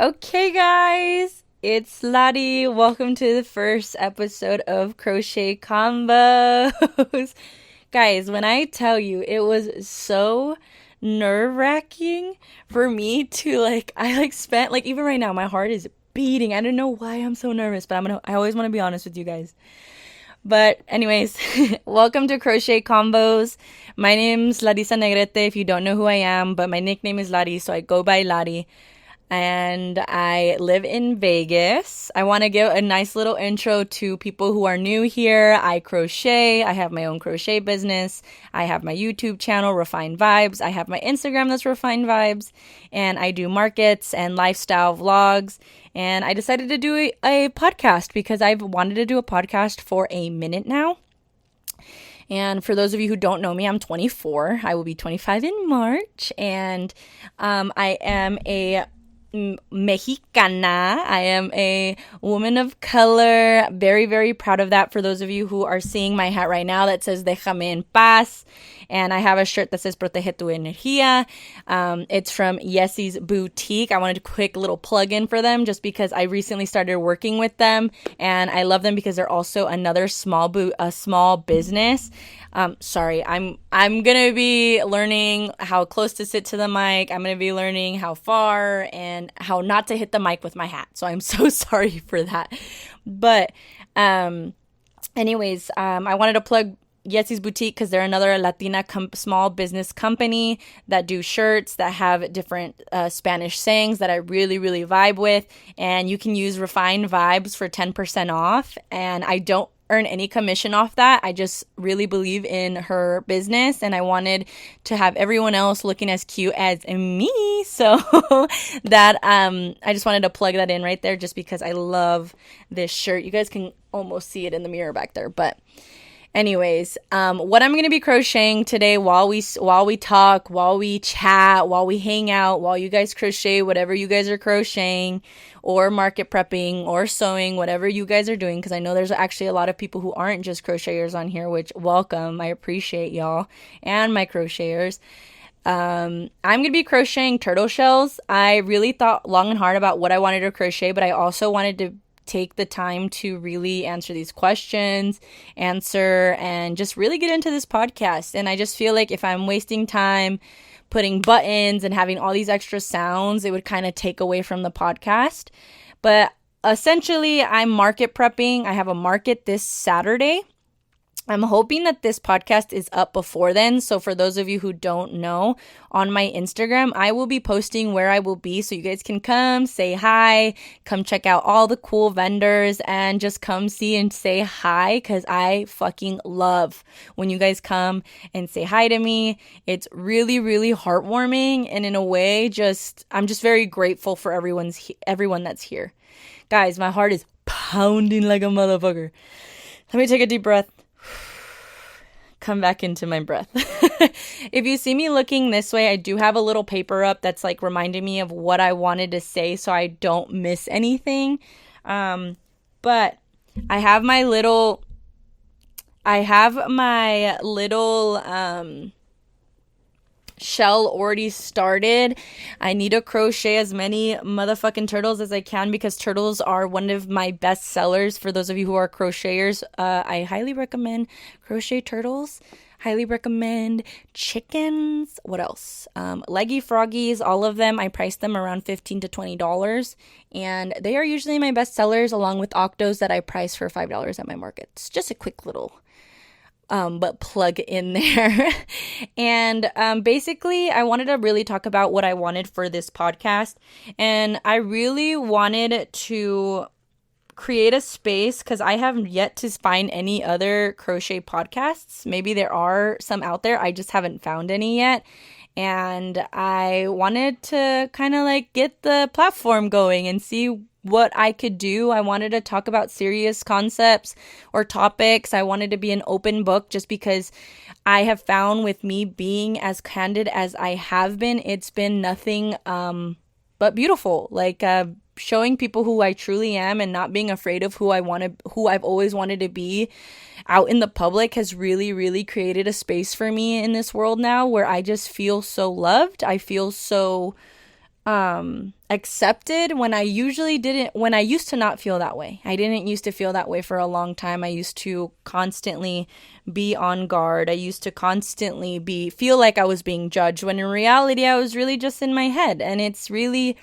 Okay, guys, it's Lottie. Welcome to the first episode of Crochet Convos. Guys, when I tell you it was so nerve-wracking for me to I spent even right now my heart is beating. I don't know why I'm so nervous, but I always want to be honest with you guys. But anyways, welcome to Crochet Combos. My name's Larissa Negrete if you don't know who I am, but my nickname is Lari, so I go by Lari. And I live in Vegas. I want to give a nice little intro to people who are new here. I crochet. I have my own crochet business. I have my YouTube channel, Refined Vibes. I have my Instagram that's Refined Vibes. And I do markets and lifestyle vlogs. And I decided to do a podcast because I've wanted to do a podcast for a minute now. And for those of you who don't know me, I'm 24. I will be 25 in March. And I am a Mexicana. I am a woman of color. Very, very proud of that. For those of you who are seeing my hat right now that says Déjame en paz. And I have a shirt that says Protege tu energía. It's from Yesie's Boutique. I wanted a quick little plug in for them just because I recently started working with them. And I love them because they're also another small business. Sorry, I'm gonna be learning how close to sit to the mic. I'm gonna be learning how far and how not to hit the mic with my hat. So I'm so sorry for that. But anyways, I wanted to plug Yesie's Boutique because they're another Latina small business company that do shirts that have different Spanish sayings that I really, really vibe with. And you can use Refined Vibes for 10% off. And I don't earn any commission off that. I just really believe in her business and I wanted to have everyone else looking as cute as me. So that I just wanted to plug that in right there just because I love this shirt. You guys can almost see it in the mirror back there, but anyways, what I'm going to be crocheting today while we talk, while we chat, while we hang out, while you guys crochet, whatever you guys are crocheting or market prepping or sewing, whatever you guys are doing, because I know there's actually a lot of people who aren't just crocheters on here, which welcome. I appreciate y'all and my crocheters. I'm going to be crocheting turtle shells. I really thought long and hard about what I wanted to crochet, but I also wanted to take the time to really answer these questions, and just really get into this podcast. And I just feel like if I'm wasting time putting buttons and having all these extra sounds, it would kind of take away from the podcast. But essentially, I'm market prepping. I have a market this Saturday. I'm hoping that this podcast is up before then. So for those of you who don't know, on my Instagram, I will be posting where I will be so you guys can come say hi, come check out all the cool vendors and just come see and say hi because I fucking love when you guys come and say hi to me. It's really, really heartwarming and in a way I'm just very grateful for everyone that's here. Guys, my heart is pounding like a motherfucker. Let me take a deep breath. Come back into my breath. If you see me looking this way, I do have a little paper up that's reminding me of what I wanted to say so I don't miss anything. But I have my little shell already started. I need to crochet as many motherfucking turtles as I can because turtles are one of my best sellers. For those of you who are crocheters, I highly recommend crochet turtles. Highly recommend chickens. What else? Leggy froggies, all of them. I price them around $15 to $20. And they are usually my best sellers along with octos that I price for $5 at my markets. Just a quick little but plug in there. And basically, I wanted to really talk about what I wanted for this podcast. And I really wanted to create a space because I have yet to find any other crochet podcasts. Maybe there are some out there. I just haven't found any yet. And I wanted to kind of get the platform going and see what I could do. I wanted to talk about serious concepts or topics. I wanted to be an open book just because I have found with me being as candid as I have been, it's been nothing but beautiful. Showing people who I truly am and not being afraid of who I've always wanted to be out in the public has really, really created a space for me in this world now where I just feel so loved. I feel so accepted when I usually didn't, when I used to not feel that way. I didn't used to feel that way for a long time. I used to constantly be on guard. I used to constantly feel like I was being judged when in reality I was really just in my head, and it's really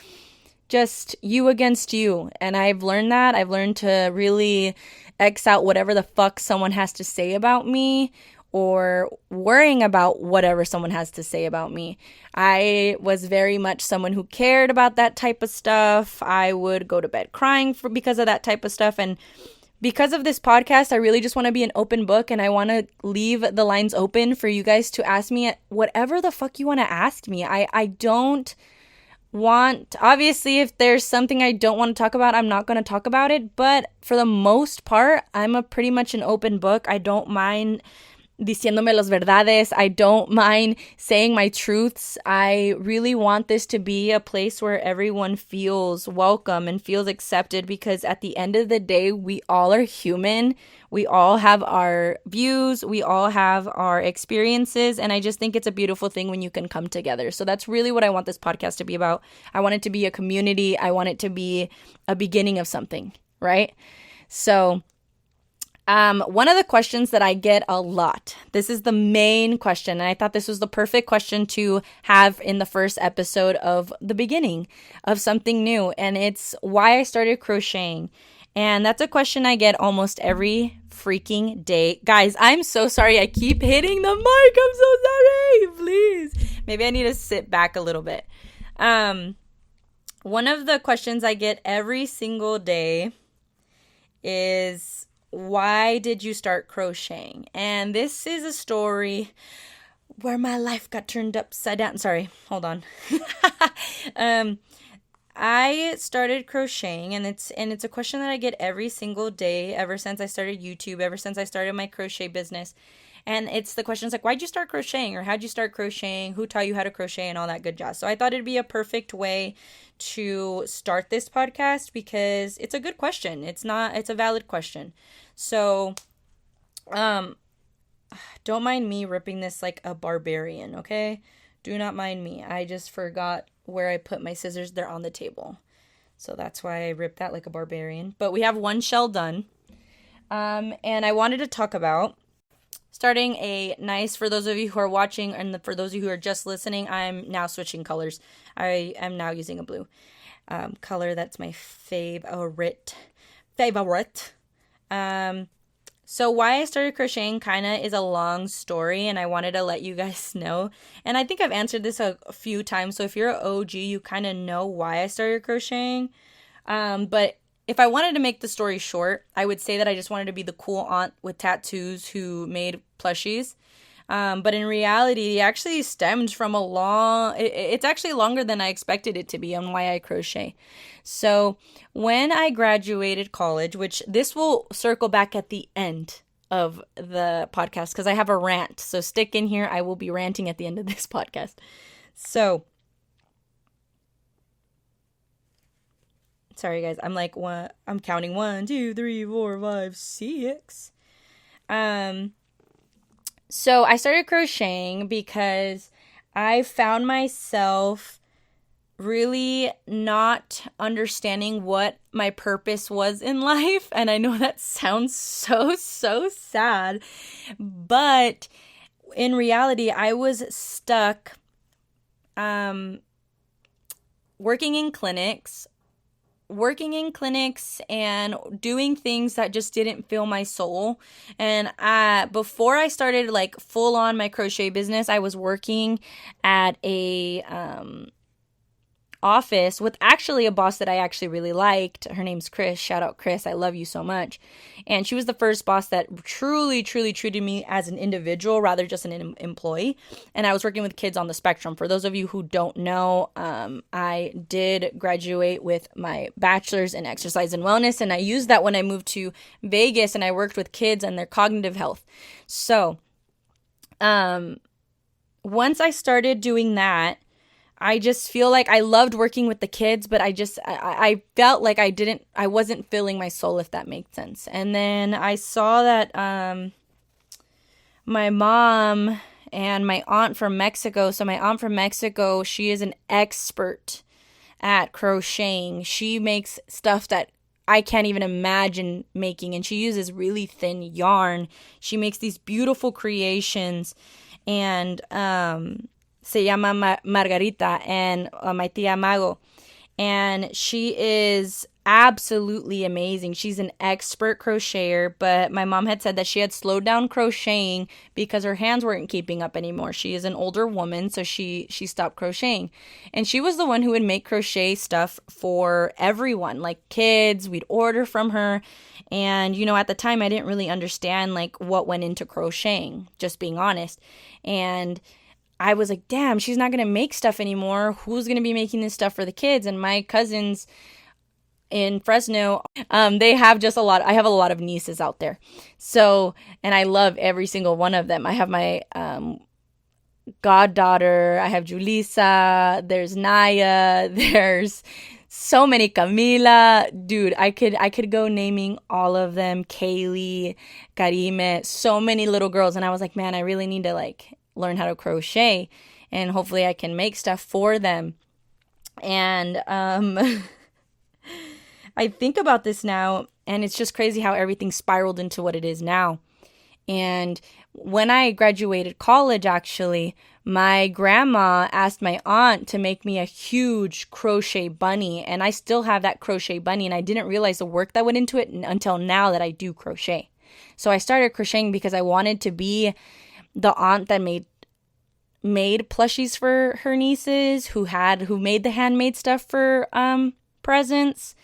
just you against you. And I've learned that. I've learned to really X out whatever the fuck someone has to say about me, or worrying about whatever someone has to say about me. I was very much someone who cared about that type of stuff. I would go to bed crying because of that type of stuff. And because of this podcast, I really just want to be an open book, and I want to leave the lines open for you guys to ask me whatever the fuck you want to ask me. I don't want, obviously, if there's something I don't want to talk about, I'm not going to talk about it. But for the most part, I'm a pretty much an open book. I don't mind diciéndome las verdades. I don't mind saying my truths. I really want this to be a place where everyone feels welcome and feels accepted, because at the end of the day, we all are human. We all have our views. We all have our experiences. And I just think it's a beautiful thing when you can come together. So that's really what I want this podcast to be about. I want it to be a community. I want it to be a beginning of something, right? So one of the questions that I get a lot, this is the main question, and I thought this was the perfect question to have in the first episode of the beginning of something new, and it's why I started crocheting. And that's a question I get almost every freaking day. Guys, I'm so sorry I keep hitting the mic. I'm so sorry. Please. Maybe I need to sit back a little bit. One of the questions I get every single day is, why did you start crocheting? And this is a story where my life got turned upside down. Sorry, hold on. I started crocheting, and it's a question that I get every single day ever since I started YouTube, ever since I started my crochet business. And it's the questions like, why'd you start crocheting? Or how'd you start crocheting? Who taught you how to crochet? And all that good jazz. So I thought it'd be a perfect way to start this podcast, because it's a good question. It's a valid question. So, don't mind me ripping this like a barbarian, okay? Do not mind me. I just forgot where I put my scissors. They're on the table. So that's why I ripped that like a barbarian. But we have one shell done. And I wanted to talk about starting a nice, for those of you who are watching, and for those of you who are just listening, I'm now switching colors. I am now using a blue color. That's my favorite. So why I started crocheting kind of is a long story, and I wanted to let you guys know. And I think I've answered this a few times, so if you're an OG, you kind of know why I started crocheting. But if I wanted to make the story short, I would say that I just wanted to be the cool aunt with tattoos who made plushies. But in reality, it actually stemmed from it's actually longer than I expected it to be on why I crochet. So when I graduated college, which this will circle back at the end of the podcast, because I have a rant. So stick in here. I will be ranting at the end of this podcast. So, sorry guys, I'm counting 1, 2, 3, 4, 5, 6. So I started crocheting because I found myself really not understanding what my purpose was in life. And I know that sounds so sad, but in reality, I was stuck working in clinics and doing things that just didn't fill my soul. And before I started like full on my crochet business, I was working at a office with actually a boss that I actually really liked. Her name's Chris. Shout out Chris. I love you so much. And she was the first boss that truly treated me as an individual rather just an employee. And I was working with kids on the spectrum. For those of you who don't know, I did graduate with my bachelor's in exercise and wellness, and I used that when I moved to Vegas and I worked with kids and their cognitive health. So once I started doing that, I just feel like I loved working with the kids, but I felt like I wasn't filling my soul, if that makes sense. And then I saw that my mom and my aunt from Mexico, she is an expert at crocheting. She makes stuff that I can't even imagine making, and she uses really thin yarn. She makes these beautiful creations, and se llama Margarita, and my tía Mago, and she is absolutely amazing. She's an expert crocheter, but my mom had said that she had slowed down crocheting because her hands weren't keeping up anymore. She is an older woman, so she stopped crocheting. And she was the one who would make crochet stuff for everyone, like kids. We'd order from her. And at the time I didn't really understand like what went into crocheting, just being honest. And I was like, damn, she's not going to make stuff anymore. Who's going to be making this stuff for the kids? And my cousins in Fresno, they have just I have a lot of nieces out there. So, and I love every single one of them. I have my goddaughter, I have Julissa, there's Naya, there's so many, Camila. Dude, I could go naming all of them. Kaylee, Karime, so many little girls. And I was like, man, I really need to like learn how to crochet, and hopefully I can make stuff for them. And I think about this now, and it's just crazy how everything spiraled into what it is now. And when I graduated college, actually, my grandma asked my aunt to make me a huge crochet bunny, and I still have that crochet bunny, and I didn't realize the work that went into it until now that I do crochet. So I started crocheting because I wanted to be the aunt that made plushies for her nieces, who made the handmade stuff for presents.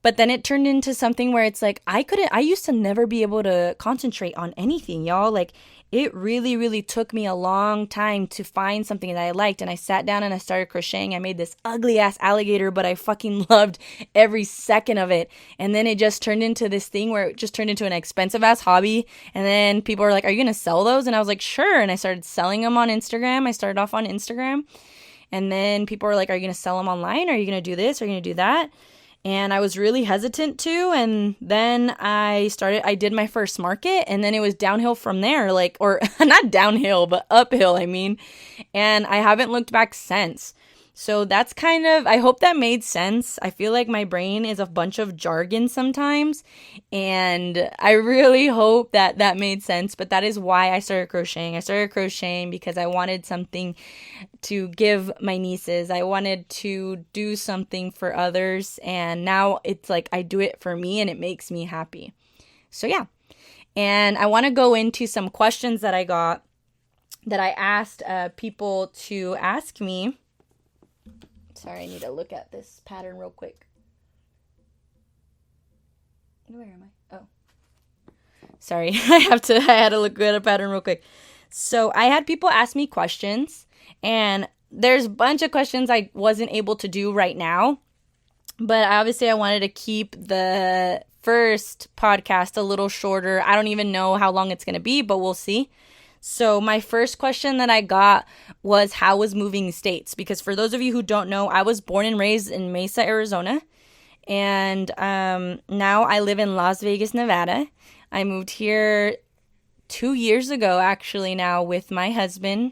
But then it turned into something where it's like, I used to never be able to concentrate on anything, y'all. Like, it really, really took me a long time to find something that I liked. And I sat down and I started crocheting. I made this ugly ass alligator, but I fucking loved every second of it. And then it just turned into this thing where it just turned into an expensive ass hobby. And then people were like, are you going to sell those? And I was like, sure. And I started selling them on Instagram. I started off on Instagram. And then people were like, are you going to sell them online? Are you going to do this? Are you going to do that? And I was really hesitant to, and then I did my first market, and then it was downhill from there, or not downhill, but uphill, I mean, and I haven't looked back since. So that's I hope that made sense. I feel like my brain is a bunch of jargon sometimes, and I really hope that that made sense, but that is why I started crocheting. I started crocheting because I wanted something to give my nieces. I wanted to do something for others, and now it's like I do it for me, and it makes me happy. So yeah, and I want to go into some questions that I got, that I asked people to ask me. Sorry, I need to look at this pattern real quick. Where am I? Oh. Sorry, I had to look at a pattern real quick. So I had people ask me questions, and there's a bunch of questions I wasn't able to do right now. But obviously I wanted to keep the first podcast a little shorter. I don't even know how long it's going to be, but we'll see. So my first question that I got was, how was moving states? Because for those of you who don't know, I was born and raised in Mesa, Arizona. And now I live in Las Vegas, Nevada. I moved here 2 years ago, actually, now with my husband.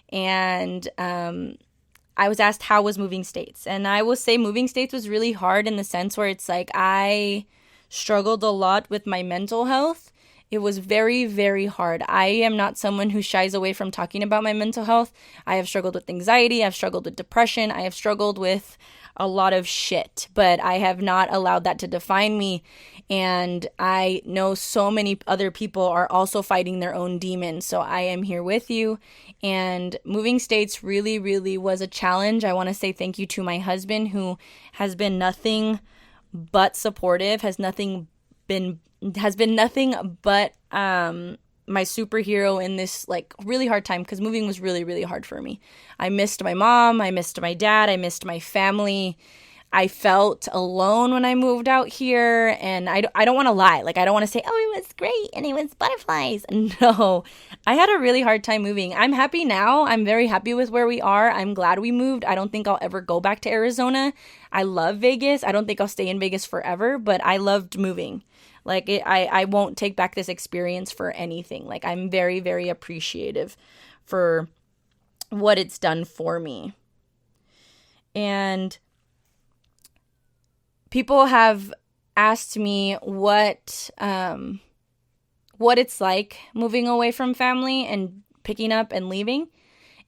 And I was asked how was moving states. And I will say moving states was really hard in the sense where it's like I struggled a lot with my mental health. It was very, very hard. I am not someone who shies away from talking about my mental health. I have struggled with anxiety. I've struggled with depression. I have struggled with a lot of shit, but I have not allowed that to define me. And I know so many other people are also fighting their own demons. So I am here with you. And moving states really, really was a challenge. I want to say thank you to my husband, who has been nothing but supportive, has been nothing but my superhero in this like really hard time, because moving was really, really hard for me. I missed my mom, I missed my dad, I missed my family. I felt alone when I moved out here, and I don't want to lie. Like, I don't want to say, oh, it was great and it was butterflies. No, I had a really hard time moving. I'm happy now. I'm very happy with where we are. I'm glad we moved. I don't think I'll ever go back to Arizona. I love Vegas. I don't think I'll stay in Vegas forever, but I loved moving. Like, I won't take back this experience for anything. Like, I'm very, very appreciative for what it's done for me. And people have asked me what it's like moving away from family and picking up and leaving.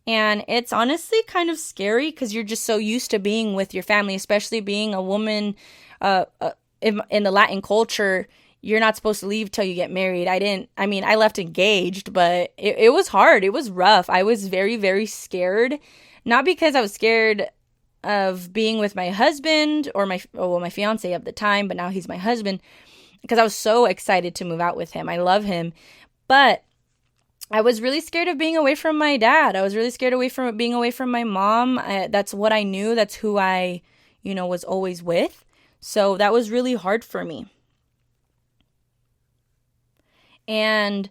And it's honestly kind of scary because you're just so used to being with your family, especially being a woman in the Latin culture. You're not supposed to leave till you get married. I left engaged, but it was hard. It was rough. I was very, very scared. Not because I was scared of being with my husband or my fiance at the time, but now he's my husband, because I was so excited to move out with him. I love him. But I was really scared of being away from my dad. I was really scared being away from my mom. That's what I knew. That's who I, was always with. So that was really hard for me. And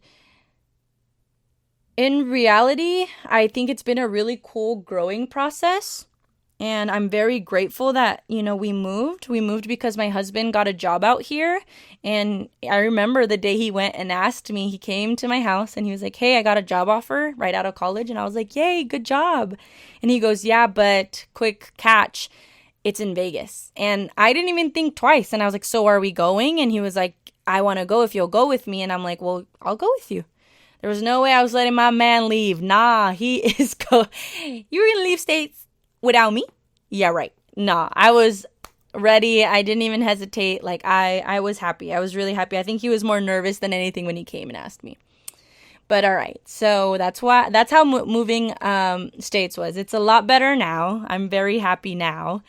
in reality, I think it's been a really cool growing process. And I'm very grateful that, we moved. We moved because my husband got a job out here. And I remember the day he went and asked me, he came to my house and he was like, "Hey, I got a job offer right out of college." And I was like, "Yay, good job." And he goes, "Yeah, but quick catch, it's in Vegas." And I didn't even think twice. And I was like, "So are we going?" And he was like, "I want to go if you'll go with me." And I'm like, "Well, I'll go with you." There was no way I was letting my man leave. Nah, he is "You were going to leave States without me?" Yeah, right. Nah, I was ready. I didn't even hesitate. Like, I was happy. I was really happy. I think he was more nervous than anything when he came and asked me. But all right. So that's how moving states was. It's a lot better now. I'm very happy now.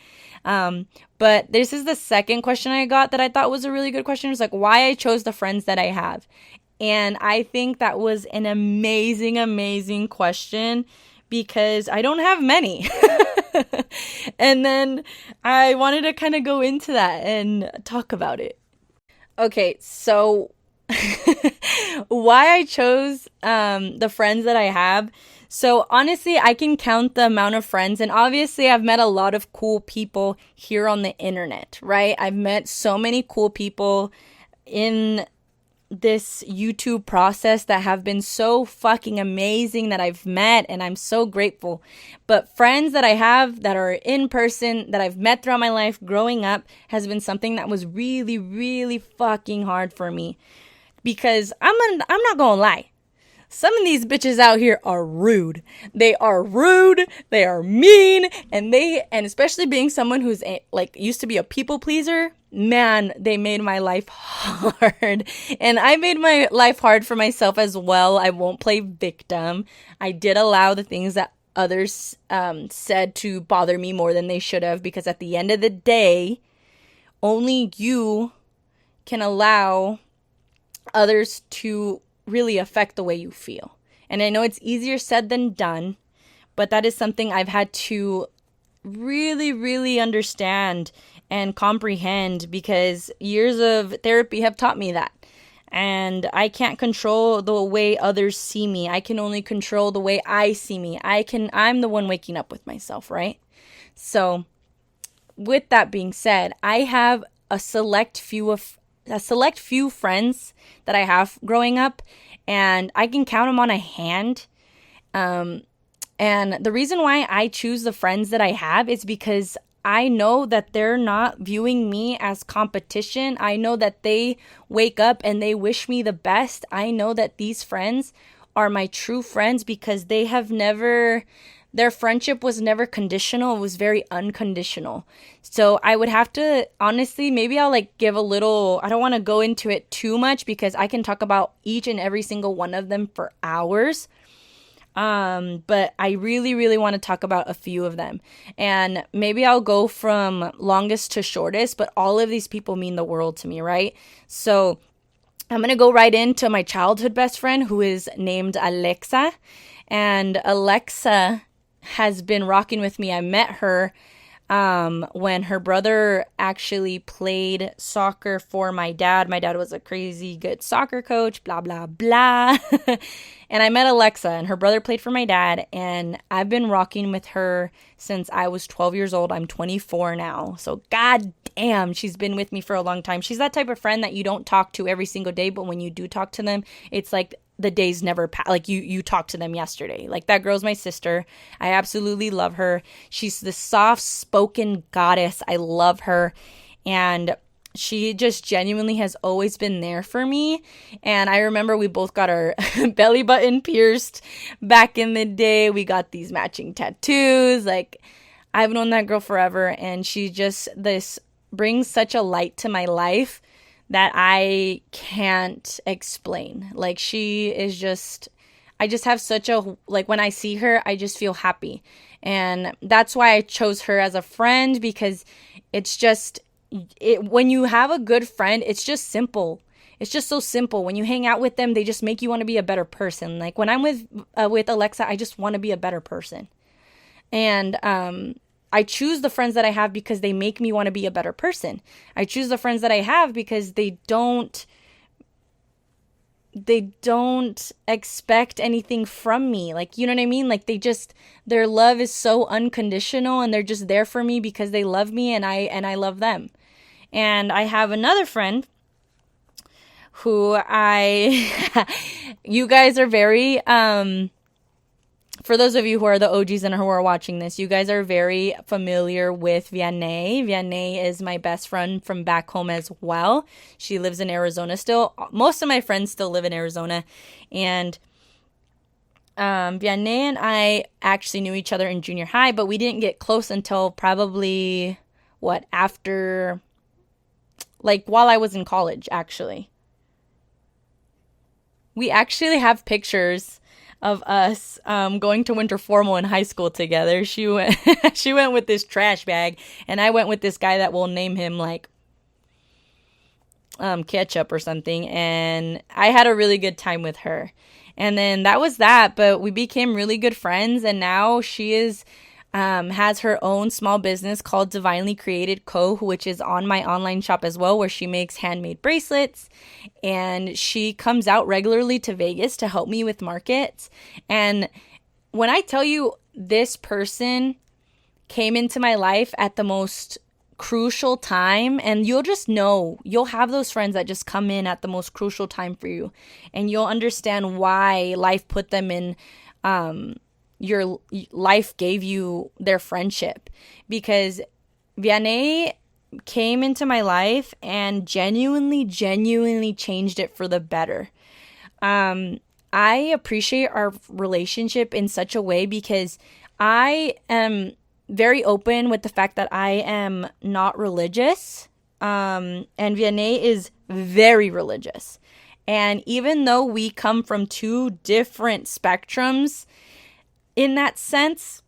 But this is the second question I got that I thought was a really good question. It was like, why I chose the friends that I have. And I think that was an amazing, amazing question, because I don't have many. And then I wanted to kind of go into that and talk about it. Okay, so why I chose the friends that I have. So honestly, I can count the amount of friends, and obviously I've met a lot of cool people here on the internet, right? I've met so many cool people in this YouTube process that have been so fucking amazing that I've met, and I'm so grateful. But friends that I have that are in person, that I've met throughout my life growing up, has been something that was really, really fucking hard for me. Because I'm not gonna lie, some of these bitches out here are rude. They are rude, they are mean, and especially being someone who's used to be a people pleaser, man, they made my life hard. And I made my life hard for myself as well. I won't play victim. I did allow the things that others said to bother me more than they should have, because at the end of the day, only you can allow others to really affect the way you feel. And I know it's easier said than done, but that is something I've had to really, really understand and comprehend, because years of therapy have taught me that. And I can't control the way others see me. I can only control the way I see me. I'm the one waking up with myself, right? So with that being said, I have a select few friends that I have growing up, and I can count them on a hand. And the reason why I choose the friends that I have is because I know that they're not viewing me as competition. I know that they wake up and they wish me the best. I know that these friends are my true friends because their friendship was never conditional. It was very unconditional. So I would have to, honestly, maybe I'll give a little, I don't want to go into it too much because I can talk about each and every single one of them for hours. But I really, really want to talk about a few of them. And maybe I'll go from longest to shortest, but all of these people mean the world to me, right? So I'm going to go right into my childhood best friend, who is named Alexa. And Alexa has been rocking with me. I met her when her brother actually played soccer for my dad. My dad was a crazy good soccer coach, blah, blah, blah. And I met Alexa, and her brother played for my dad, and I've been rocking with her since I was 12 years old. I'm 24 now. So god damn, she's been with me for a long time. She's that type of friend that you don't talk to every single day, but when you do talk to them, it's like the days never pass. Like you talked to them yesterday. Like, that girl's my sister. I absolutely love her. She's the soft-spoken goddess. I love her. And she just genuinely has always been there for me. And I remember we both got our belly button pierced back in the day. We got these matching tattoos. Like, I've known that girl forever, and she just this brings such a light to my life that I can't explain. Like, she is just, I just have such a, like, when I see her, I just feel happy. And that's why I chose her as a friend, because it's just, when you have a good friend, it's just simple. It's just so simple. When you hang out with them, they just make you want to be a better person. Like, when I'm with Alexa, I just want to be a better person. And I choose the friends that I have because they make me want to be a better person. I choose the friends that I have because they don't expect anything from me. Like, you know what I mean? Like, their love is so unconditional, and they're just there for me because they love me, and I love them. And I have another friend who you guys are very, for those of you who are the OGs and who are watching this, you guys are very familiar with Vianney. Vianney is my best friend from back home as well. She lives in Arizona still. Most of my friends still live in Arizona. And Vianney and I actually knew each other in junior high, but we didn't get close until probably, after, like, while I was in college, actually. We actually have pictures of us going to winter formal in high school together. She went she went with this trash bag, and I went with this guy that we'll name him like Ketchup or something, and I had a really good time with her. And then that was that, but we became really good friends, and now she is has her own small business called Divinely Created Co., which is on my online shop as well, where she makes handmade bracelets. And she comes out regularly to Vegas to help me with markets. And when I tell you, this person came into my life at the most crucial time, and you'll just know, you'll have those friends that just come in at the most crucial time for you, and you'll understand why life put them in, your life gave you their friendship. Because Vianney came into my life and genuinely changed it for the better. I appreciate our relationship in such a way because I am very open with the fact that I am not religious. And Vianney is very religious. And even though we come from two different spectrums, in that sense,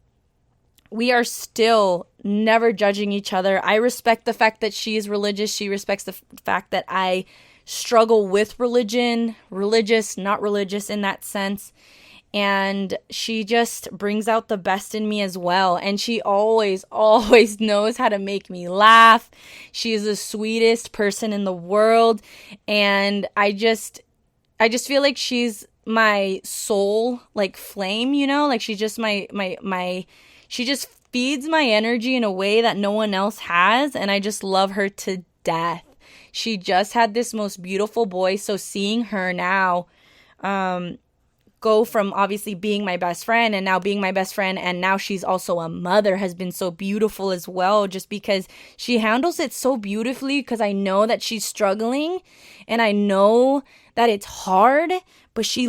we are still never judging each other. I respect the fact that she is religious. She respects the fact that I struggle with religion, religious, not religious in that sense. And she just brings out the best in me as well. And she always knows how to make me laugh. She is the sweetest person in the world. And I just feel like she's my soul, like, flame, you know, like she's just she just feeds my energy in a way that no one else has, and I just love her to death. She just had this most beautiful boy, so seeing her now go from obviously being my best friend and now being my best friend, and now she's also a mother, has been so beautiful as well, just because she handles it so beautifully, because I know that she's struggling and I know that it's hard, but she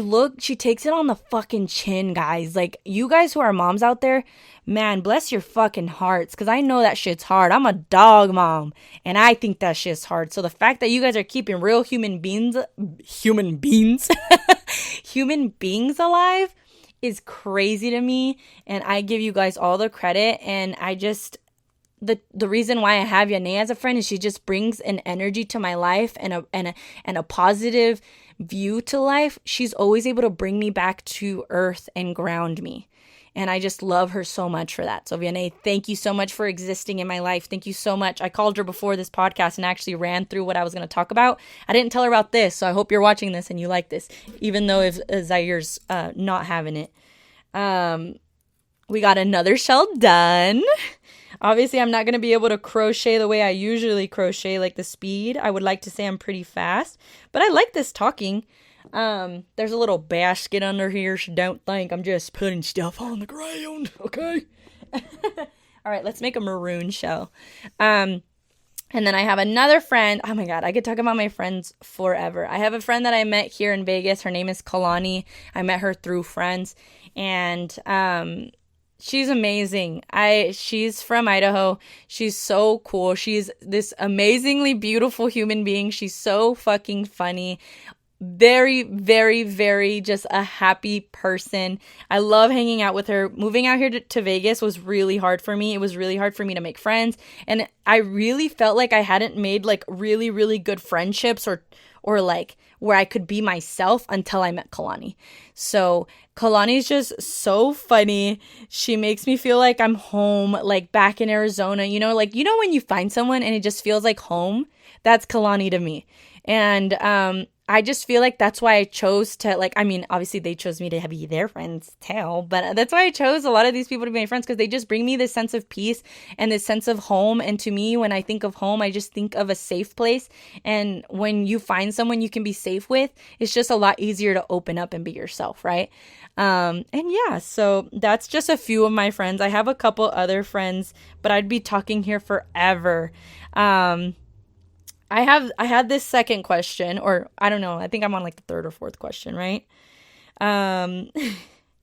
takes it on the fucking chin, guys. Like, you guys who are moms out there, man, bless your fucking hearts, because I know that shit's hard. I'm a dog mom, and I think that shit's hard. So the fact that you guys are keeping real human beings human beings alive is crazy to me, and I give you guys all the credit. And I just, the reason why I have Vianney as a friend is she just brings an energy to my life and a positive view to life. She's always able to bring me back to earth and ground me. And I just love her so much for that. So Vianney, thank you so much for existing in my life. Thank you so much. I called her before this podcast and actually ran through what I was going to talk about. I didn't tell her about this, so I hope you're watching this and you like this, even though if Zaire's not having it. We got another shell done. Obviously, I'm not going to be able to crochet the way I usually crochet, like the speed. I would like to say I'm pretty fast, but I like this talking. There's a little basket under here, so don't think I'm just putting stuff on the ground, okay? All right, let's make a maroon shell. And then I have another friend. Oh my God, I could talk about my friends forever. I have a friend that I met here in Vegas. Her name is Kalani. I met her through friends. And she's amazing. She's from Idaho. She's so cool. She's this amazingly beautiful human being. She's so fucking funny. Very, very, very just a happy person. I love hanging out with her. Moving out here to Vegas was really hard for me. It was really hard for me to make friends. And I really felt like I hadn't made like really, really good friendships or like where I could be myself until I met Kalani. So Kalani's just so funny. She makes me feel like I'm home, like back in Arizona. Like, when you find someone and it just feels like home? That's Kalani to me. And I just feel like that's why I chose to, like, I mean, obviously they chose me to be their friends too, but that's why I chose a lot of these people to be my friends, because they just bring me this sense of peace and this sense of home. And to me, when I think of home, I just think of a safe place. And when you find someone you can be safe with, it's just a lot easier to open up and be yourself, right? And yeah, so that's just a few of my friends. I have a couple other friends, but I'd be talking here forever. I had this second question, or I don't know, I think I'm on like the third or fourth question, right? Um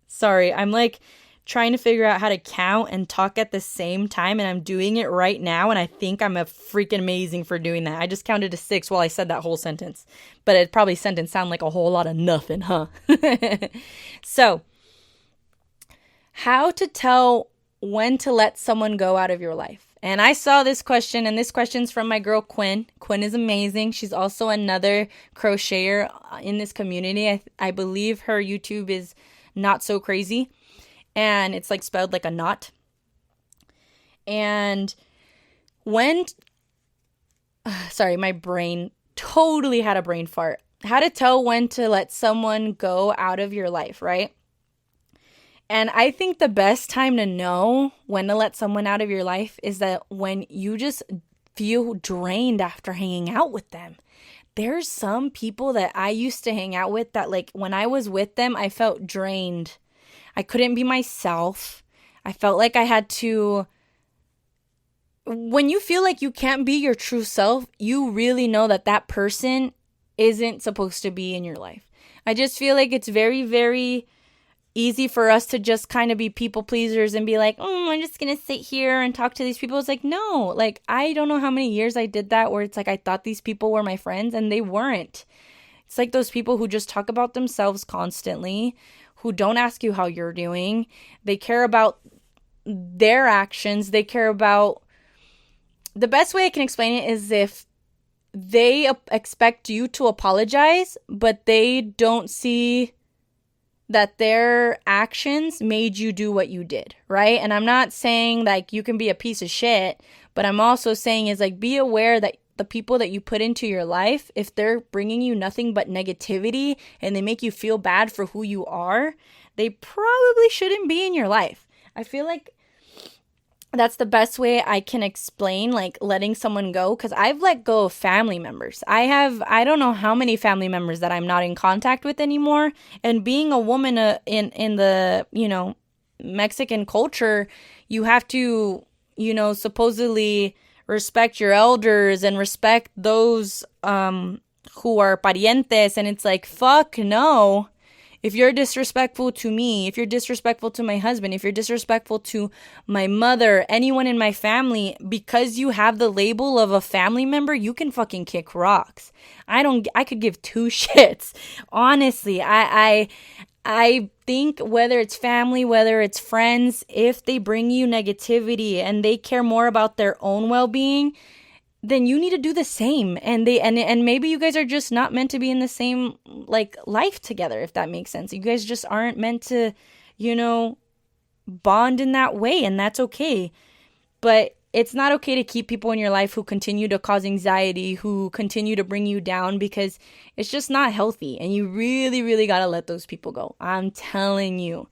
Sorry, I'm like trying to figure out how to count and talk at the same time, and I'm doing it right now, and I think I'm a freaking amazing for doing that. I just counted to 6 while I said that whole sentence. But it probably sentence sound like a whole lot of nothing, huh? So, how to tell when to let someone go out of your life? And I saw this question, and this question's from my girl Quinn. Quinn is amazing. She's also another crocheter in this community. I believe her YouTube is Not So Crazy, and it's like spelled like a knot. And sorry, my brain totally had a brain fart. How to tell when to let someone go out of your life, right? And I think the best time to know when to let someone out of your life is that when you just feel drained after hanging out with them. There's some people that I used to hang out with that, like, when I was with them, I felt drained. I couldn't be myself. I felt like I had to. When you feel like you can't be your true self, you really know that that person isn't supposed to be in your life. I just feel like it's very, very easy for us to just kind of be people pleasers and be like, I'm just gonna sit here and talk to these people. It's like, no, like, I don't know how many years I did that, where it's like I thought these people were my friends and they weren't. It's like those people who just talk about themselves constantly, who don't ask you how you're doing. They care about their actions. They care about, the best way I can explain it is if they expect you to apologize, but they don't see that their actions made you do what you did, right? And I'm not saying like you can be a piece of shit, but I'm also saying is like, be aware that the people that you put into your life, if they're bringing you nothing but negativity and they make you feel bad for who you are, they probably shouldn't be in your life. I feel like that's the best way I can explain, like, letting someone go, because I've let go of family members. I don't know how many family members that I'm not in contact with anymore. And being a woman in the, Mexican culture, you have to, supposedly respect your elders and respect those who are parientes. And it's like, fuck no. If you're disrespectful to me, if you're disrespectful to my husband, if you're disrespectful to my mother, anyone in my family, because you have the label of a family member, you can fucking kick rocks. I could give two shits. Honestly, I think whether it's family, whether it's friends, if they bring you negativity and they care more about their own well-being, then you need to do the same. And maybe you guys are just not meant to be in the same, like, life together, if that makes sense. You guys just aren't meant to, bond in that way, and that's okay. But it's not okay to keep people in your life who continue to cause anxiety, who continue to bring you down, because it's just not healthy. And you really, really got to let those people go. I'm telling you.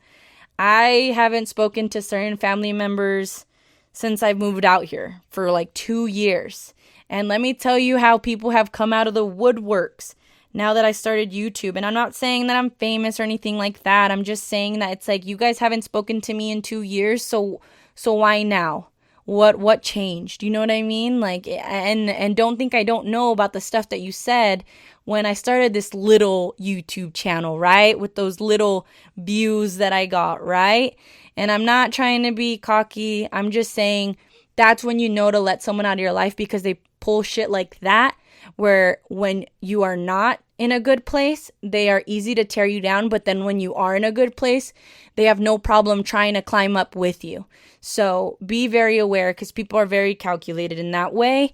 I haven't spoken to certain family members since I've moved out here for like 2 years. And let me tell you how people have come out of the woodworks now that I started YouTube. And I'm not saying that I'm famous or anything like that. I'm just saying that it's like, you guys haven't spoken to me in 2 years, so why now? what changed? You know what I mean? Like, and don't think I don't know about the stuff that you said when I started this little YouTube channel, right? With those little views that I got, right? And I'm not trying to be cocky. I'm just saying that's when you know to let someone out of your life, because they pull shit like that, where when you are not in a good place, they are easy to tear you down. But then when you are in a good place, they have no problem trying to climb up with you. So be very aware, because people are very calculated in that way.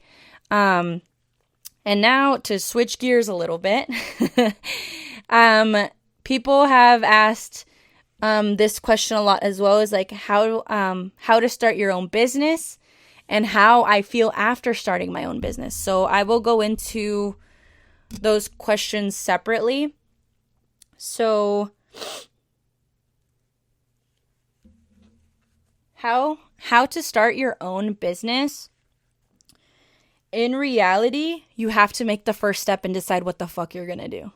And now to switch gears a little bit, people have asked this question a lot as well, is like how to start your own business and how I feel after starting my own business. So I will go into those questions separately. So how to start your own business? In reality, you have to make the first step and decide what the fuck you're gonna do.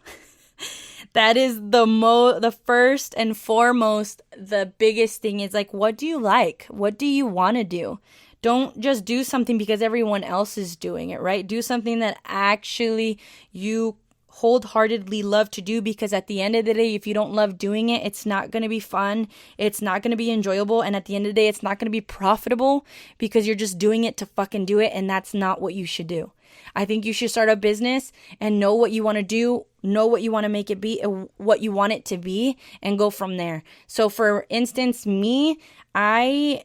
That is the first and foremost, the biggest thing is like, what do you like? What do you want to do? Don't just do something because everyone else is doing it, right? Do something that actually you wholeheartedly love to do, because at the end of the day, if you don't love doing it, it's not going to be fun. It's not going to be enjoyable. And at the end of the day, it's not going to be profitable, because you're just doing it to fucking do it. And that's not what you should do. I think you should start a business and know what you want to do, know what you want to make it be, what you want it to be, and go from there. So for instance, me, I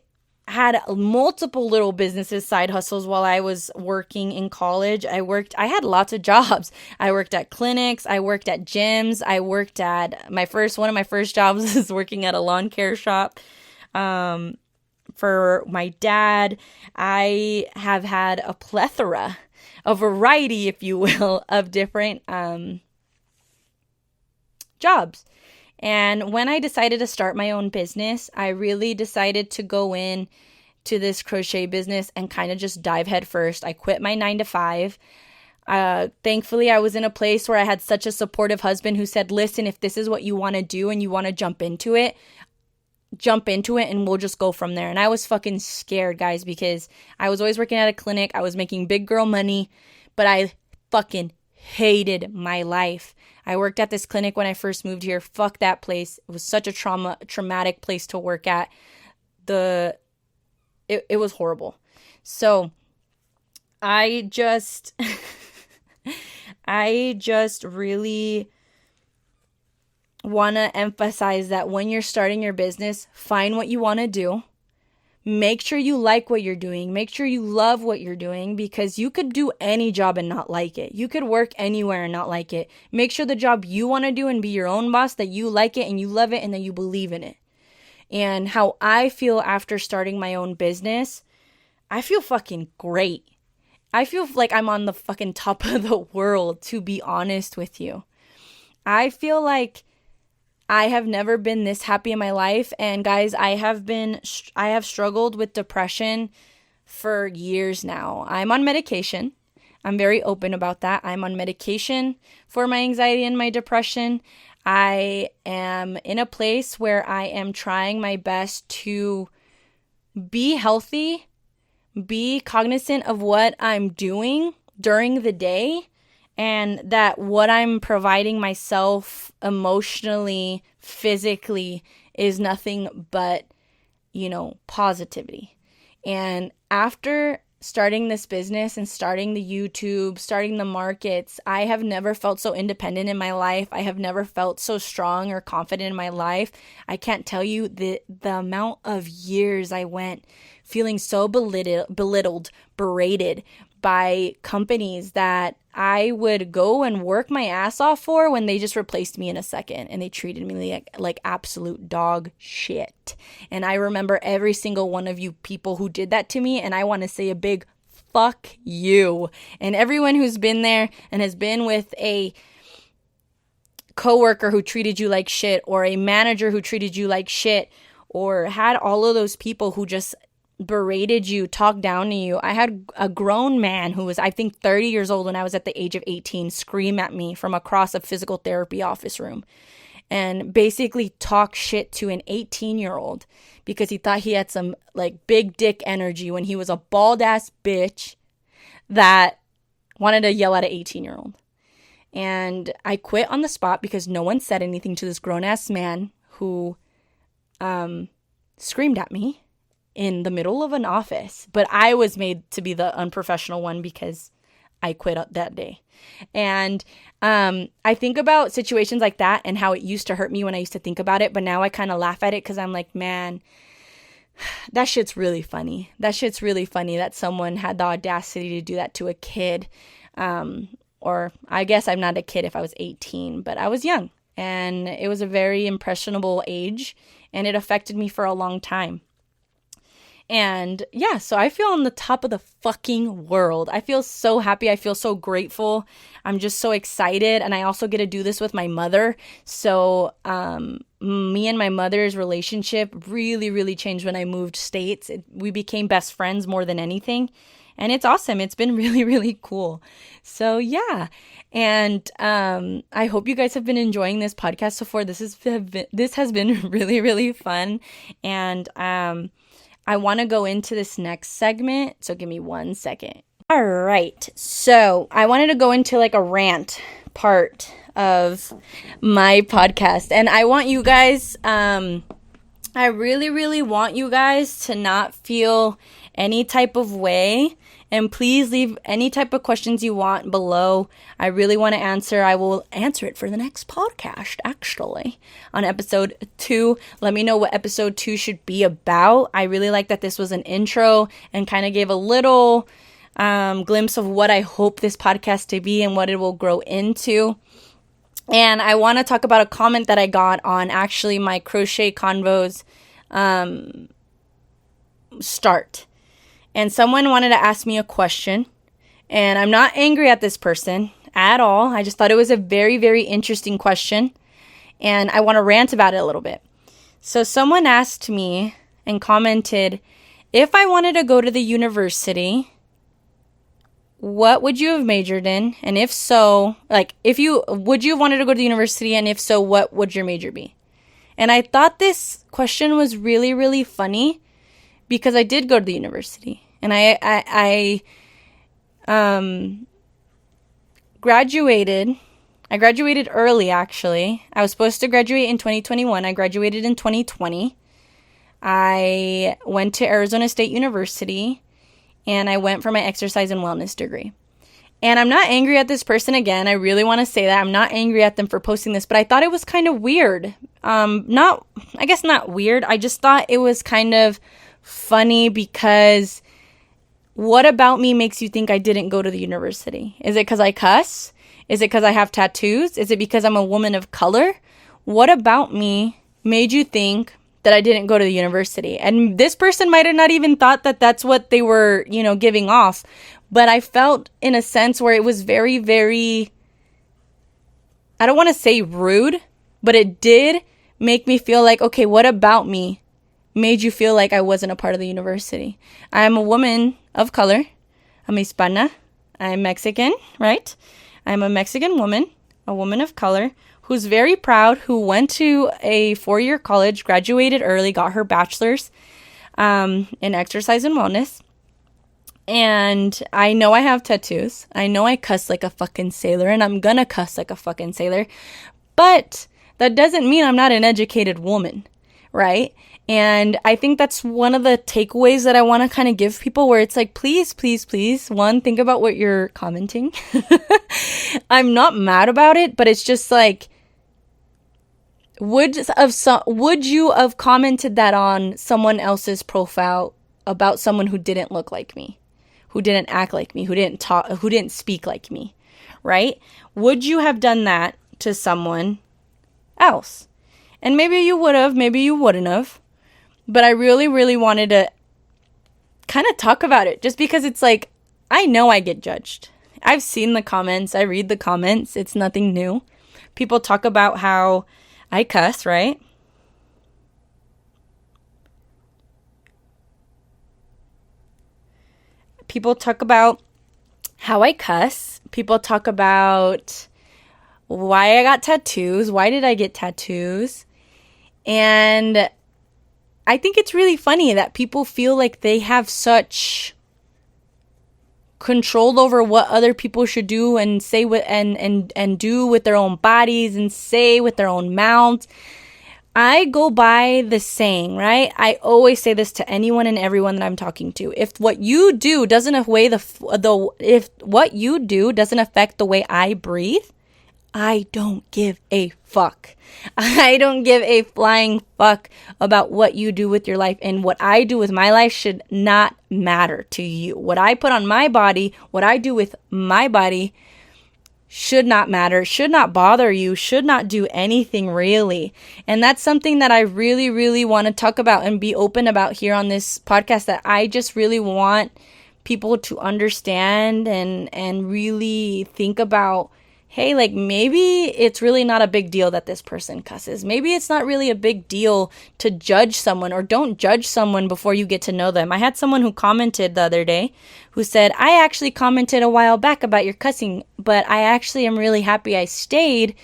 had multiple little businesses, side hustles while I was working in college. I had lots of jobs. I worked at clinics. I worked at gyms. I worked at one of my first jobs was working at a lawn care shop. For my dad, I have had a variety, if you will, of different jobs. And when I decided to start my own business, I really decided to go in to this crochet business and kind of just dive head first. I quit my 9-to-5. Thankfully, I was in a place where I had such a supportive husband who said, listen, if this is what you want to do and you want to jump into it and we'll just go from there. And I was fucking scared, guys, because I was always working at a clinic. I was making big girl money, but I fucking hated my life. I worked at this clinic when I first moved here. Fuck that place. It was such a traumatic place to work at. It was horrible. So I just really want to emphasize that when you're starting your business, find what you want to do. Make sure you like what you're doing. Make sure you love what you're doing, because you could do any job and not like it. You could work anywhere and not like it. Make sure the job you want to do and be your own boss, that you like it and you love it and that you believe in it. And how I feel after starting my own business, I feel fucking great. I feel like I'm on the fucking top of the world, to be honest with you. I feel like I have never been this happy in my life. And guys, I have struggled with depression for years now. I'm on medication. I'm very open about that. I'm on medication for my anxiety and my depression. I am in a place where I am trying my best to be healthy, be cognizant of what I'm doing during the day, and that what I'm providing myself emotionally, physically, is nothing but, positivity. And after starting this business and starting the YouTube, starting the markets, I have never felt so independent in my life. I have never felt so strong or confident in my life. I can't tell you the amount of years I went feeling so belittled, berated by companies that I would go and work my ass off for, when they just replaced me in a second and they treated me like absolute dog shit. And I remember every single one of you people who did that to me, and I want to say a big fuck you. And everyone who's been there and has been with a coworker who treated you like shit, or a manager who treated you like shit, or had all of those people who just berated you, talked down to you. I had a grown man who was, I think, 30 years old when I was at the age of 18 scream at me from across a physical therapy office room. and basically talk shit to an 18-year-old because he thought he had some like big dick energy when he was a bald ass bitch that wanted to yell at an 18-year-old. And I quit on the spot because no one said anything to this grown ass man who screamed at me in the middle of an office. But I was made to be the unprofessional one because I quit that day. And I think about situations like that and how it used to hurt me when I used to think about it. But now I kind of laugh at it because I'm like, man, that shit's really funny. That shit's really funny that someone had the audacity to do that to a kid. Or I guess I'm not a kid if I was 18, but I was young. And it was a very impressionable age. And it affected me for a long time. And yeah, so I feel on the top of the fucking world. I feel so happy. I feel so grateful. I'm just so excited. And I also get to do this with my mother. So me and my mother's relationship really, really changed when I moved states. We became best friends more than anything. And it's awesome. It's been really, really cool. So yeah. And I hope you guys have been enjoying this podcast so far. This has been really, really fun. And I want to go into this next segment, so give me 1 second. All right, so I wanted to go into like a rant part of my podcast, and I want you guys, I really, really want you guys to not feel any type of way, and please leave any type of questions you want below. I really want to answer. I will answer it for the next podcast, actually, on episode 2. Let me know what episode 2 should be about. I really like that this was an intro and kind of gave a little glimpse of what I hope this podcast to be and what it will grow into. And I want to talk about a comment that I got on actually my Crochet Convos start. And someone wanted to ask me a question, and I'm not angry at this person at all. I just thought it was a very, very interesting question, and I want to rant about it a little bit. So someone asked me and commented, if I wanted to go to the university, what would you have majored in? And if so, would you have wanted to go to the university? And if so, what would your major be? And I thought this question was really, really funny, because I did go to the university, and I graduated. I graduated early, actually. I was supposed to graduate in 2021. I graduated in 2020. I went to Arizona State University, and I went for my exercise and wellness degree. And I'm not angry at this person again. I really want to say that. I'm not angry at them for posting this, but I thought it was kind of weird. Not weird. I just thought it was kind of funny because what about me makes you think I didn't go to the university? Is it because I cuss? Is it because I have tattoos? Is it because I'm a woman of color? What about me made you think that I didn't go to the university? And this person might have not even thought that that's what they were, giving off. But I felt in a sense where it was very, very, I don't want to say rude, but it did make me feel like, okay, what about me made you feel like I wasn't a part of the university? I'm a woman of color. I'm Hispana. I'm Mexican, right? I'm a Mexican woman, a woman of color, who's very proud, who went to a 4-year college, graduated early, got her bachelor's in exercise and wellness. And I know I have tattoos. I know I cuss like a fucking sailor, and I'm gonna cuss like a fucking sailor. But that doesn't mean I'm not an educated woman, right? And I think that's one of the takeaways that I want to kind of give people, where it's like, please, please, please, one, think about what you're commenting. I'm not mad about it, but it's just like, would you have commented that on someone else's profile about someone who didn't look like me, who didn't act like me, who didn't talk, who didn't speak like me, right? Would you have done that to someone else? And maybe you would have, maybe you wouldn't have. But I really, really wanted to kind of talk about it, just because it's like, I know I get judged. I've seen the comments. I read the comments. It's nothing new. People talk about how I cuss, right? People talk about how I cuss. People talk about why I got tattoos. Why did I get tattoos? And I think it's really funny that people feel like they have such control over what other people should do and say what and do with their own bodies and say with their own mouths. I go by the saying, right? I always say this to anyone and everyone that I'm talking to. If what you do doesn't affect the way I breathe, I don't give a fuck. I don't give a flying fuck about what you do with your life, and what I do with my life should not matter to you. What I put on my body, what I do with my body should not matter, should not bother you, should not do anything really. And that's something that I really, really want to talk about and be open about here on this podcast, that I just really want people to understand and really think about, hey, like, maybe it's really not a big deal that this person cusses. Maybe it's not really a big deal to judge someone, or don't judge someone before you get to know them. I had someone who commented the other day who said, I actually commented a while back about your cussing, but I actually am really happy I stayed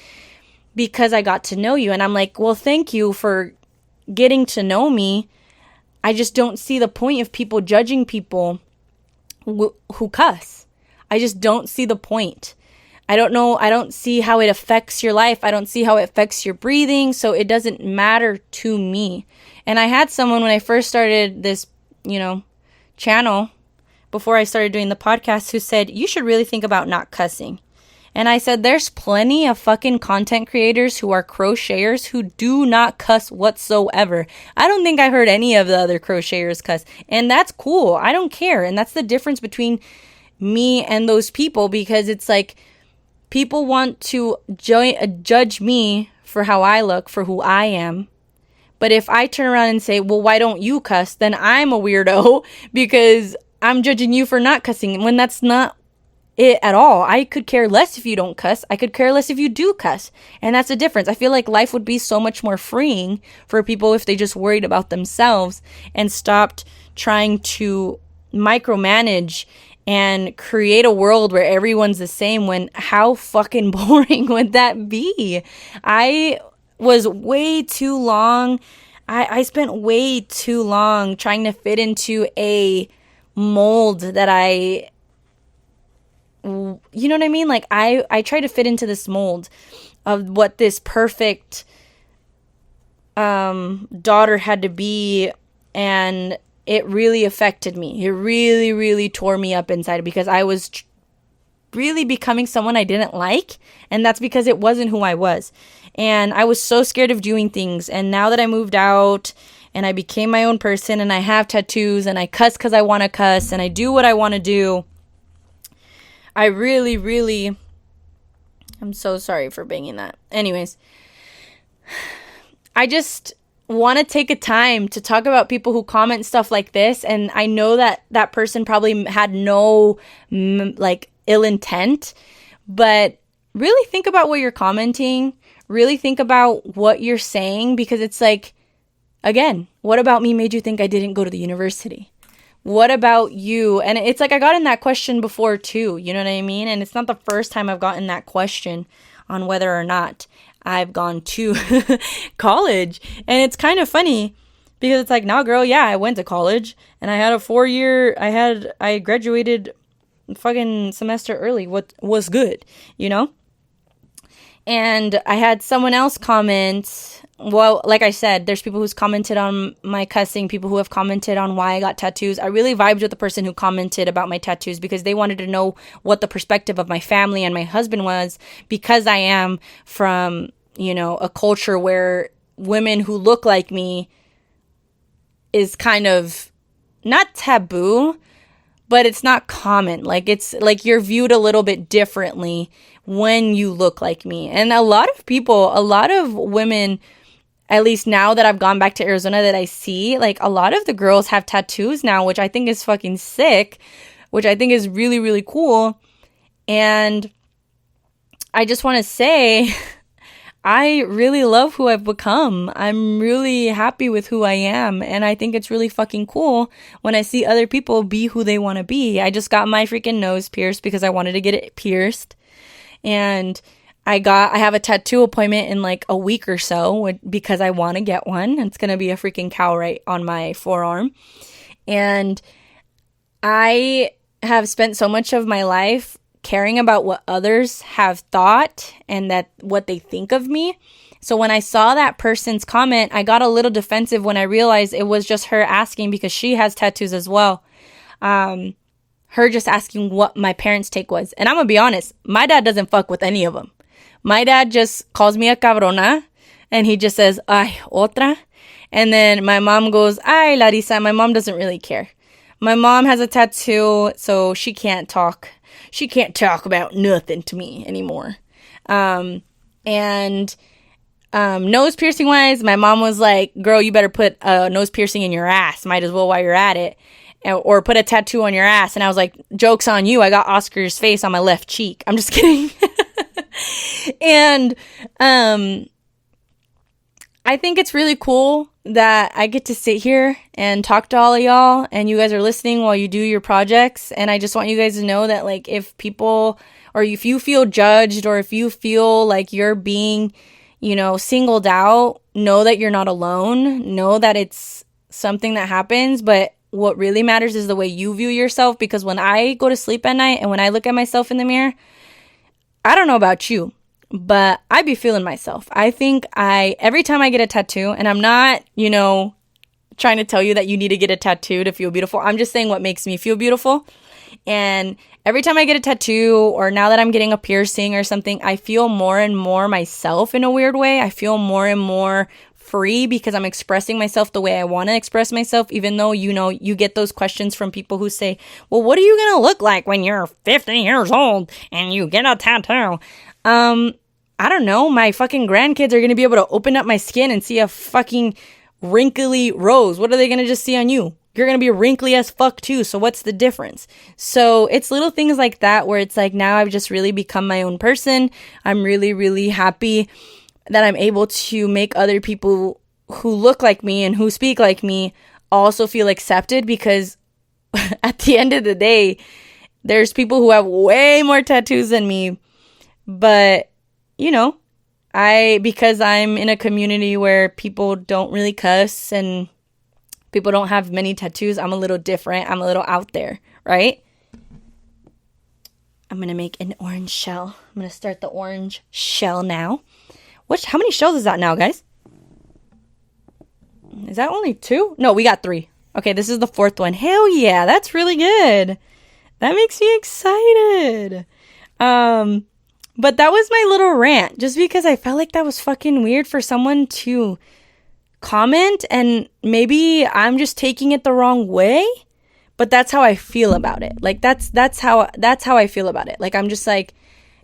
because I got to know you. And I'm like, well, thank you for getting to know me. I just don't see the point of people judging people who cuss. I just don't see the point. I don't know. I don't see how it affects your life. I don't see how it affects your breathing. So it doesn't matter to me. And I had someone when I first started this, channel, before I started doing the podcast, who said, you should really think about not cussing. And I said, there's plenty of fucking content creators who are crocheters who do not cuss whatsoever. I don't think I heard any of the other crocheters cuss. And that's cool. I don't care. And that's the difference between me and those people, because it's like, people want to judge me for how I look, for who I am. But if I turn around and say, well, why don't you cuss? Then I'm a weirdo because I'm judging you for not cussing, when that's not it at all. I could care less if you don't cuss. I could care less if you do cuss. And that's the difference. I feel like life would be so much more freeing for people if they just worried about themselves and stopped trying to micromanage and create a world where everyone's the same, when how fucking boring would that be? I was way too long. I spent way too long trying to fit into a mold that you know what I mean? Like I tried to fit into this mold of what this perfect daughter had to be, and it really affected me. It really, really tore me up inside, because I was really becoming someone I didn't like. And that's because it wasn't who I was. And I was so scared of doing things. And now that I moved out and I became my own person, and I have tattoos, and I cuss because I want to cuss, and I do what I want to do, I really, really, I'm so sorry for banging that. Anyways, I just want to take a time to talk about people who comment stuff like this. And I know that that person probably had no ill intent, but really think about what you're commenting. Really think about what you're saying, because it's like, again, what about me made you think I didn't go to the university? What about you? And it's like, I got in that question before too, you know what I mean? And it's not the first time I've gotten that question on whether or not I've gone to college. And it's kind of funny, because it's like, nah, girl, yeah, I went to college, and I had a 4-year, I graduated fucking semester early. What was good, And I had someone else comment, well, like I said, there's people who's commented on my cussing, people who have commented on why I got tattoos. I really vibed with the person who commented about my tattoos, because they wanted to know what the perspective of my family and my husband was, because I am from, a culture where women who look like me is kind of not taboo, but it's not common. Like, it's like you're viewed a little bit differently when you look like me. And a lot of women, at least now that I've gone back to Arizona, that I see, like, a lot of the girls have tattoos now, which I think is fucking sick, which I think is really, really cool. And I just want to say, I really love who I've become. I'm really happy with who I am. And I think it's really fucking cool when I see other people be who they want to be. I just got my freaking nose pierced because I wanted to get it pierced. And I have a tattoo appointment in like a week or so because I want to get one. It's going to be a freaking cow right on my forearm. And I have spent so much of my life caring about what others have thought and that what they think of me. So when I saw that person's comment, I got a little defensive when I realized it was just her asking because she has tattoos as well. Her just asking what my parents' take was. And I'm going to be honest, my dad doesn't fuck with any of them. My dad just calls me a cabrona and he just says, ay, otra. And then my mom goes, ay, Larissa. My mom doesn't really care. My mom has a tattoo, so she can't talk. She can't talk about nothing to me anymore. And nose piercing wise, my mom was like, girl, you better put a nose piercing in your ass. Might as well while you're at it. Or put a tattoo on your ass. And I was like, joke's on you. I got Oscar's face on my left cheek. I'm just kidding. And I think it's really cool that I get to sit here and talk to all of y'all and you guys are listening while you do your projects. And I just want you guys to know that, like, if people, or if you feel judged, or if you feel like you're being, singled out, know that you're not alone. Know that it's something that happens, but what really matters is the way you view yourself. Because when I go to sleep at night and when I look at myself in the mirror, I don't know about you, but I be feeling myself. I think every time I get a tattoo, and I'm not, trying to tell you that you need to get a tattoo to feel beautiful. I'm just saying what makes me feel beautiful. And every time I get a tattoo, or now that I'm getting a piercing or something, I feel more and more myself in a weird way. I feel more and more free because I'm expressing myself the way I want to express myself, even though, you get those questions from people who say, well, what are you going to look like when you're 50 years old and you get a tattoo? I don't know. My fucking grandkids are going to be able to open up my skin and see a fucking wrinkly rose. What are they going to just see on you? You're going to be wrinkly as fuck too. So what's the difference? So it's little things like that where it's like, now I've just really become my own person. I'm really, really happy that I'm able to make other people who look like me and who speak like me also feel accepted, because at the end of the day, there's people who have way more tattoos than me. But, because I'm in a community where people don't really cuss and people don't have many tattoos, I'm a little different. I'm a little out there, right? I'm going to make an orange shell. I'm going to start the orange shell now. How many shells is that now, guys? Is that only 2? No, we got 3. Okay, this is the 4th one. Hell yeah, that's really good. That makes me excited. But that was my little rant, just because I felt like that was fucking weird for someone to comment, and maybe I'm just taking it the wrong way, but that's how I feel about it. Like, that's how I feel about it. Like, I'm just like,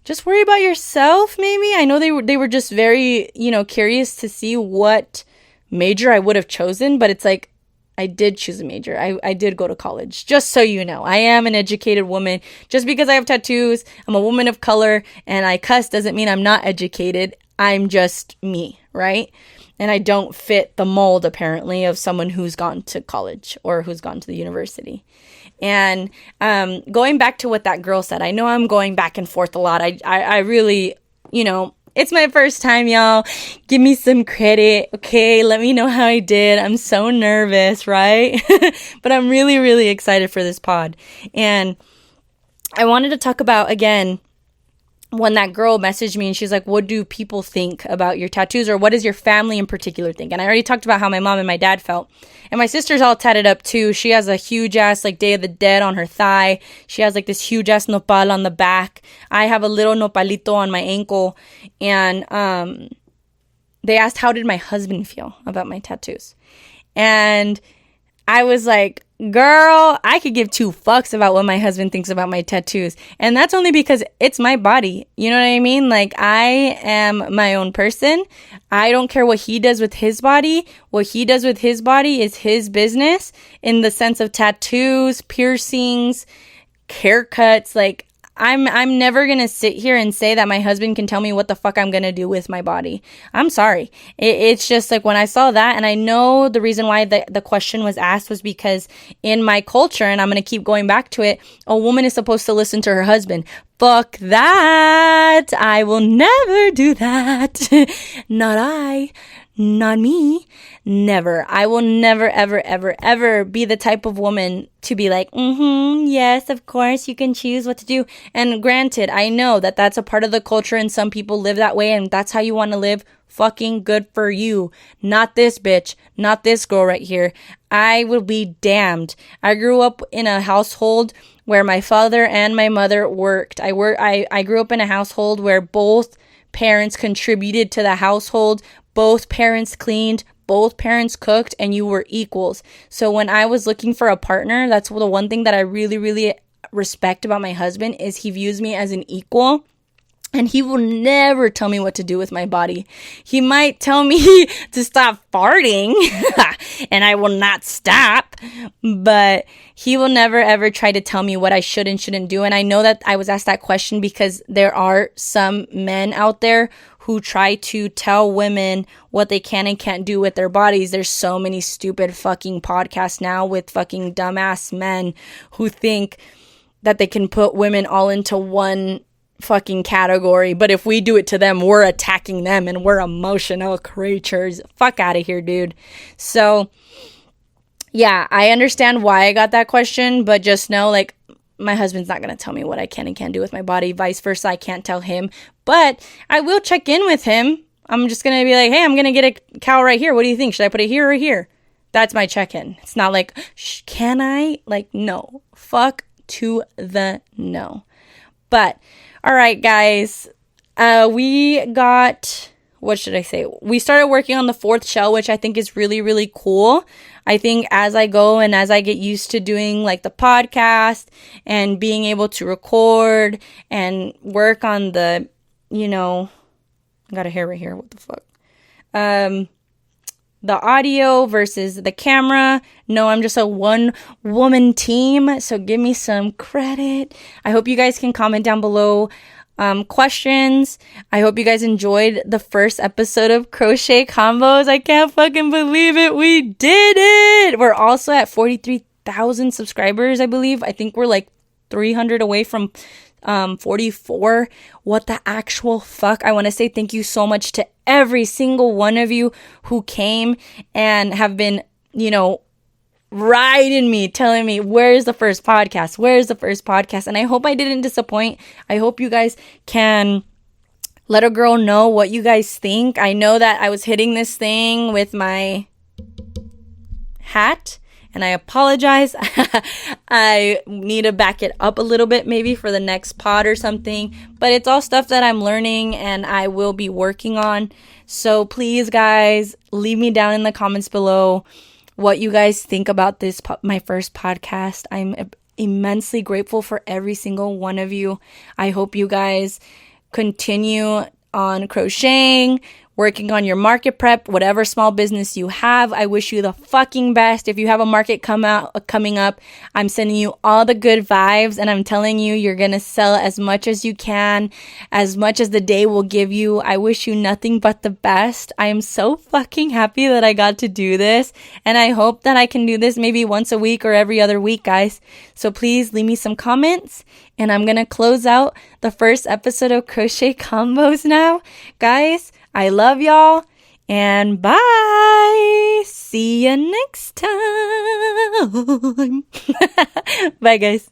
just worry about yourself, maybe. I know they were just very, curious to see what major I would have chosen, but it's like, I did choose a major. I did go to college, just so you know. I am an educated woman. Just because I have tattoos, I'm a woman of color, and I cuss doesn't mean I'm not educated. I'm just me, right? And I don't fit the mold, apparently, of someone who's gone to college or who's gone to the university. And going back to what that girl said, I know I'm going back and forth a lot. I really, it's my first time, y'all. Give me some credit, okay? Let me know how I did. I'm so nervous, right? But I'm really, really excited for this pod. And I wanted to talk about, again, when that girl messaged me and she's like, what do people think about your tattoos, or what does your family in particular think? And I already talked about how my mom and my dad felt. And my sister's all tatted up too. She has a huge ass like Day of the Dead on her thigh. She has like this huge ass nopal on the back. I have a little nopalito on my ankle. And they asked, how did my husband feel about my tattoos? And I was like, girl, I could give 2 fucks about what my husband thinks about my tattoos. And that's only because it's my body. You know what I mean? Like, I am my own person. I don't care what he does with his body. What he does with his body is his business, in the sense of tattoos, piercings, haircuts. Like, I'm never going to sit here and say that my husband can tell me what the fuck I'm going to do with my body. I'm sorry. It's just like when I saw that, and I know the reason why the question was asked was because in my culture, and I'm going to keep going back to it, a woman is supposed to listen to her husband. Fuck that. I will never do that. Not me. Never. I will never, ever, ever, ever be the type of woman to be like, yes, of course, you can choose what to do. And granted, I know that that's a part of the culture and some people live that way and that's how you want to live. Fucking good for you. Not this bitch. Not this girl right here. I will be damned. I grew up in a household where my father and my mother worked. I grew up in a household where both parents contributed to the household. Both parents cleaned, both parents cooked, and you were equals. So when I was looking for a partner, that's the one thing that I really, really respect about my husband is he views me as an equal. And he will never tell me what to do with my body. He might tell me to stop farting, and I will not stop. But he will never, ever try to tell me what I should and shouldn't do. And I know that I was asked that question because there are some men out there who try to tell women what they can and can't do with their bodies. There's so many stupid fucking podcasts now with fucking dumbass men who think that they can put women all into one fucking category. But if we do it to them, we're attacking them and we're emotional creatures. Fuck out of here, dude. So, yeah, I understand why I got that question, but just know, like, my husband's not going to tell me what I can and can't do with my body. Vice versa, I can't tell him. But I will check in with him. I'm just going to be like, hey, I'm going to get a cow right here. What do you think? Should I put it here or here? That's my check-in. It's not like, can I? Like, no. Fuck to the no. But, all right, guys. We got... What should I say? We started working on the 4th shell, which I think is really, really cool. I think as I go and as I get used to doing like the podcast and being able to record and work on the, I got a hair right here. What the fuck? The audio versus the camera. No, I'm just a one-woman team, so give me some credit. I hope you guys can comment down below questions. I hope you guys enjoyed the first episode of Crochet Convos. I can't fucking believe it. We did it. We're also at 43,000 subscribers, I believe. I think we're like 300 away from 44. What the actual fuck? I want to say thank you so much to every single one of you who came and have been, writing me, telling me, where's the first podcast? Where's the first podcast? And I hope I didn't disappoint. I hope you guys can let a girl know what you guys think. I know that I was hitting this thing with my hat, and I apologize. I need to back it up a little bit maybe for the next pod or something. But it's all stuff that I'm learning and I will be working on. So please, guys, leave me down in the comments below what you guys think about this, my first podcast. I'm immensely grateful for every single one of you. I hope you guys continue on crocheting, working on your market prep, whatever small business you have. I wish you the fucking best. If you have a market coming up, I'm sending you all the good vibes, and I'm telling you, you're going to sell as much as you can, as much as the day will give you. I wish you nothing but the best. I am so fucking happy that I got to do this, and I hope that I can do this maybe once a week or every other week, guys. So please leave me some comments, and I'm going to close out the first episode of Crochet Convos now. Guys, I love y'all, and bye. See you next time. Bye, guys.